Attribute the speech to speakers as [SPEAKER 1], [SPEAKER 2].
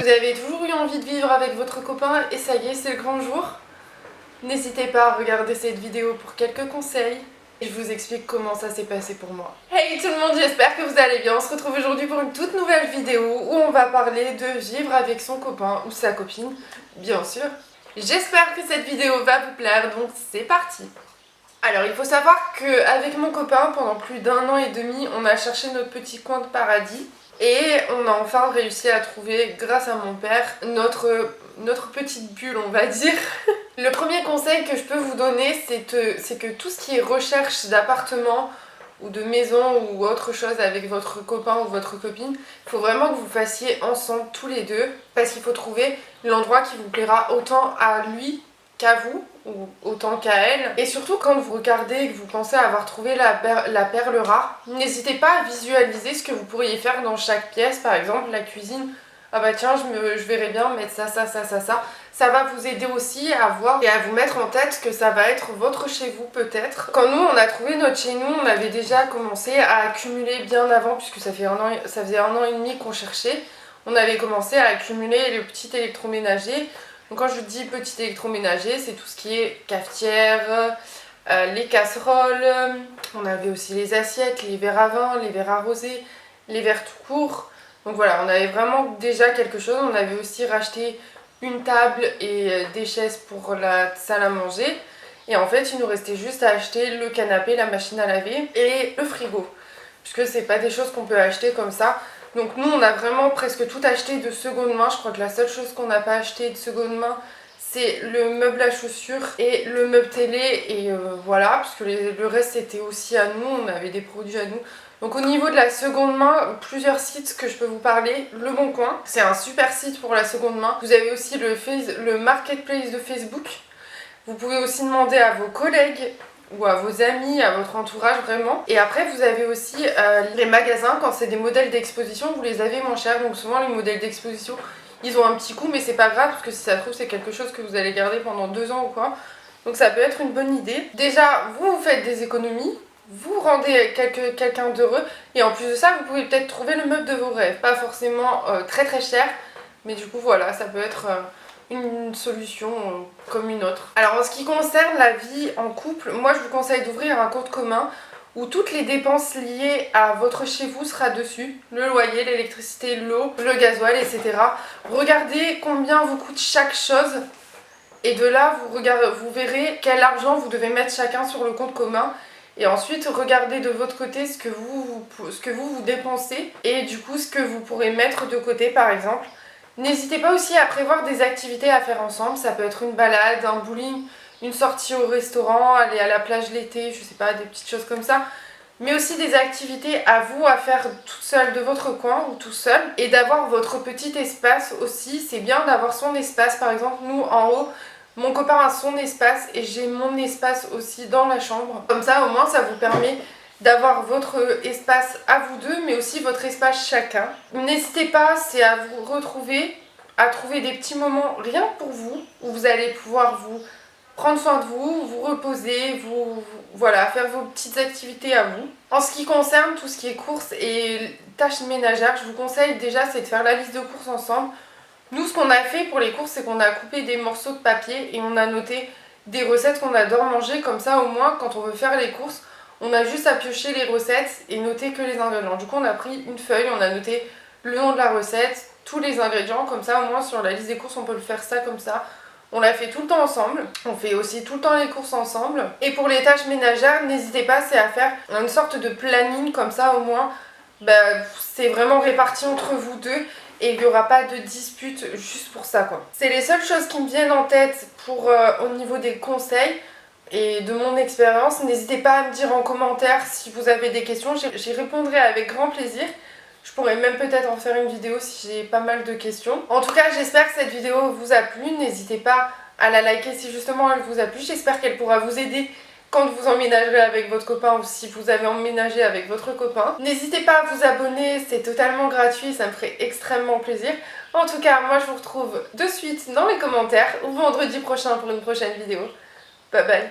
[SPEAKER 1] avez toujours eu envie de vivre avec votre copain et ça y est, c'est le grand jour? N'hésitez pas à regarder cette vidéo pour quelques conseils et je vous explique comment ça s'est passé pour moi. Hey tout le monde, j'espère que vous allez bien. On se retrouve aujourd'hui pour une toute nouvelle vidéo où on va parler de vivre avec son copain ou sa copine, bien sûr. J'espère que cette vidéo va vous plaire, donc c'est parti. Alors il faut savoir qu'avec mon copain, pendant plus d'1 an et demi, on a cherché notre petit coin de paradis. Et on a enfin réussi à trouver, grâce à mon père, notre petite bulle, on va dire. Le premier conseil que je peux vous donner, c'est que tout ce qui est recherche d'appartement ou de maison ou autre chose avec votre copain ou votre copine, il faut vraiment que vous fassiez ensemble tous les deux, parce qu'il faut trouver l'endroit qui vous plaira autant à lui qu'à vous, ou autant qu'à elle. Et surtout quand vous regardez et que vous pensez avoir trouvé la perle rare, n'hésitez pas à visualiser ce que vous pourriez faire dans chaque pièce. Par exemple la cuisine, ah bah tiens je verrais bien mettre ça. Ça va vous aider aussi à voir et à vous mettre en tête que ça va être votre chez vous peut-être. Quand nous on a trouvé notre chez nous, on avait déjà commencé à accumuler bien avant, puisque ça faisait 1 an et demi qu'on cherchait. On avait commencé à accumuler le petit électroménager. Donc quand je dis petit électroménager, c'est tout ce qui est cafetière, les casseroles, on avait aussi les assiettes, les verres à vin, les verres arrosés, les verres tout court. Donc voilà, on avait vraiment déjà quelque chose. On avait aussi racheté une table et des chaises pour la salle à manger. Et en fait, il nous restait juste à acheter le canapé, la machine à laver et le frigo. Puisque c'est pas des choses qu'on peut acheter comme ça. Donc nous on a vraiment presque tout acheté de seconde main. Je crois que la seule chose qu'on n'a pas acheté de seconde main, c'est le meuble à chaussures et le meuble télé. Et voilà, puisque le reste c'était aussi à nous, on avait des produits à nous. Donc au niveau de la seconde main, plusieurs sites que je peux vous parler. Le Bon Coin, c'est un super site pour la seconde main. Vous avez aussi le marketplace de Facebook. Vous pouvez aussi demander à vos collègues ou à vos amis, à votre entourage vraiment. Et après vous avez aussi les magasins, quand c'est des modèles d'exposition, vous les avez moins chers. Donc souvent les modèles d'exposition, ils ont un petit coût, mais c'est pas grave, parce que si ça se trouve c'est quelque chose que vous allez garder pendant 2 ans ou quoi. Donc ça peut être une bonne idée. Déjà, vous faites des économies, vous rendez quelqu'un d'heureux, et en plus de ça, vous pouvez peut-être trouver le meuble de vos rêves. Pas forcément très cher, mais du coup voilà, ça peut être une solution comme une autre. Alors en ce qui concerne la vie en couple, moi je vous conseille d'ouvrir un compte commun où toutes les dépenses liées à votre chez vous sera dessus. Le loyer, l'électricité, l'eau, le gasoil, etc. Regardez combien vous coûte chaque chose et de là vous verrez quel argent vous devez mettre chacun sur le compte commun. Et ensuite regardez de votre côté ce que vous dépensez et du coup ce que vous pourrez mettre de côté par exemple. N'hésitez pas aussi à prévoir des activités à faire ensemble. Ça peut être une balade, un bowling, une sortie au restaurant, aller à la plage l'été, je sais pas, des petites choses comme ça. Mais aussi des activités à vous à faire toute seule de votre coin ou tout seul. Et d'avoir votre petit espace aussi. C'est bien d'avoir son espace. Par exemple, nous en haut, mon copain a son espace et j'ai mon espace aussi dans la chambre. Comme ça, au moins, ça vous permet d'avoir votre espace à vous deux, mais aussi votre espace chacun. N'hésitez pas, c'est à vous retrouver, à trouver des petits moments rien que pour vous, où vous allez pouvoir vous prendre soin de vous, vous reposer, voilà, faire vos petites activités à vous. En ce qui concerne tout ce qui est courses et tâches ménagères, je vous conseille déjà, c'est de faire la liste de courses ensemble. Nous, ce qu'on a fait pour les courses, c'est qu'on a coupé des morceaux de papier et on a noté des recettes qu'on adore manger. Comme ça, au moins, quand on veut faire les courses, on a juste à piocher les recettes et noter que les ingrédients. Du coup, on a pris une feuille, on a noté le nom de la recette, tous les ingrédients. Comme ça, au moins, sur la liste des courses, on peut le faire ça comme ça. On la fait tout le temps ensemble. On fait aussi tout le temps les courses ensemble. Et pour les tâches ménagères, n'hésitez pas, c'est à faire une sorte de planning. Comme ça, au moins, c'est vraiment réparti entre vous deux. Et il n'y aura pas de dispute juste pour ça, quoi. C'est les seules choses qui me viennent en tête pour au niveau des conseils. Et de mon expérience, n'hésitez pas à me dire en commentaire si vous avez des questions, j'y répondrai avec grand plaisir. Je pourrais même peut-être en faire une vidéo si j'ai pas mal de questions. En tout cas, j'espère que cette vidéo vous a plu. N'hésitez pas à la liker si justement elle vous a plu. J'espère qu'elle pourra vous aider quand vous emménagerez avec votre copain ou si vous avez emménagé avec votre copain. N'hésitez pas à vous abonner, c'est totalement gratuit, ça me ferait extrêmement plaisir. En tout cas, moi je vous retrouve de suite dans les commentaires ou vendredi prochain pour une prochaine vidéo. Bye bye.